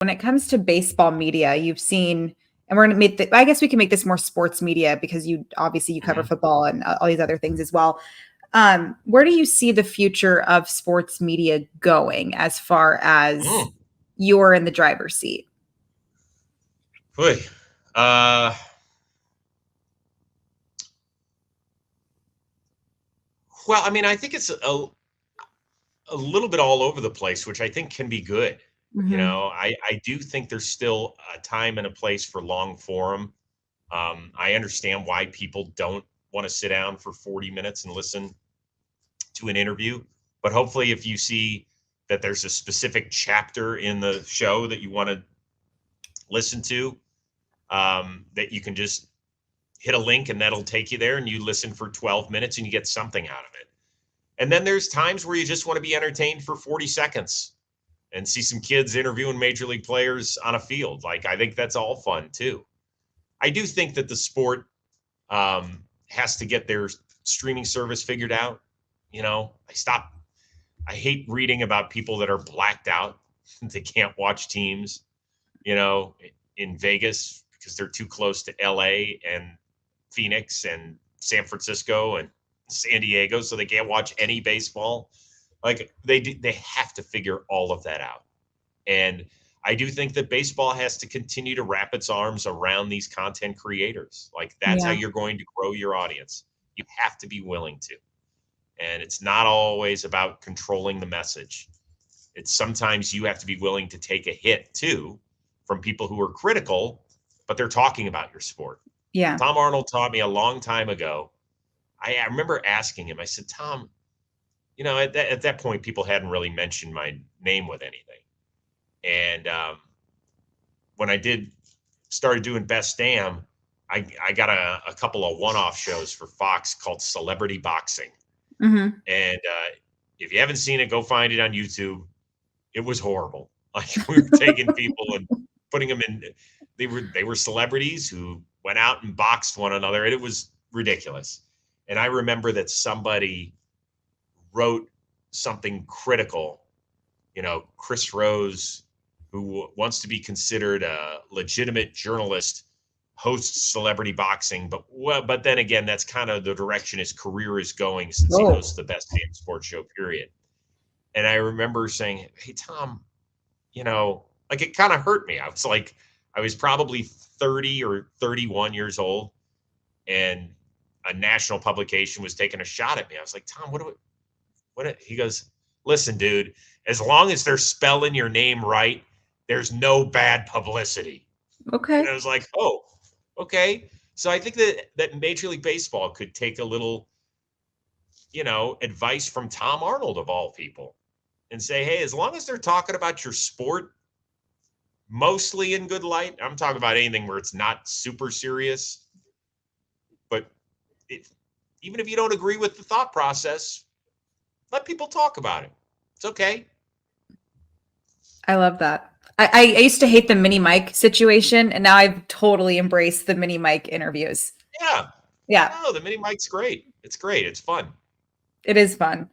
When it comes to baseball media, you've seen, and we're going to make I guess we can make this more sports media because you cover football and all these other things as well. Where do you see the future of sports media going as far as you're in the driver's seat? Boy, well, I mean, I think it's a little bit all over the place, which I think can be good. You know, I do think there's still a time and a place for long form. I understand why people don't want to sit down for 40 minutes and listen to an interview, but hopefully if you see that there's a specific chapter in the show that you want to listen to, that you can just hit a link and that'll take you there and you listen for 12 minutes and you get something out of it. And then there's times where you just want to be entertained for 40 seconds and see some kids interviewing major league players on a field. Like, I think that's all fun too. I do think that the sport has to get their streaming service figured out. You know, I hate reading about people that are blacked out. They can't watch teams, you know, in Vegas because they're too close to LA and Phoenix and San Francisco and San Diego, so they can't watch any baseball. Like, they have to figure all of that out. And I do think that baseball has to continue to wrap its arms around these content creators. Like, that's how you're going to grow your audience. You have to be willing to. And it's not always about controlling the message. It's sometimes you have to be willing to take a hit too from people who are critical, but they're talking about your sport. Yeah. Tom Arnold taught me a long time ago. I remember asking him, I said, Tom, you know, at that point, people hadn't really mentioned my name with anything. And when I started doing Best Damn, I got a couple of one-off shows for Fox called Celebrity Boxing. And if you haven't seen it, go find it on YouTube. It was horrible. Like, we were taking people and putting them in. They were celebrities who went out and boxed one another, and it was ridiculous. And I remember that somebody wrote something critical. You know, Chris Rose, who wants to be considered a legitimate journalist, hosts Celebrity Boxing, but then again, that's kind of the direction his career is going since he hosts the Best Damn Sports Show, period. And I remember saying, hey, Tom, you know, like, it kind of hurt me. I was probably 30 or 31 years old, and a national publication was taking a shot at me. I was like, Tom, he goes, listen, dude, as long as they're spelling your name right, there's no bad publicity. Okay. And I was like, oh, okay. So I think that Major League Baseball could take a little, you know, advice from Tom Arnold of all people and say, hey, as long as they're talking about your sport mostly in good light, I'm talking about anything where it's not super serious, but even if you don't agree with the thought process, let people talk about it. It's okay. I love that. I used to hate the mini mic situation, and now I've totally embraced the mini mic interviews. Yeah. Yeah. No, the mini mic's great. It's great. It's fun. It is fun.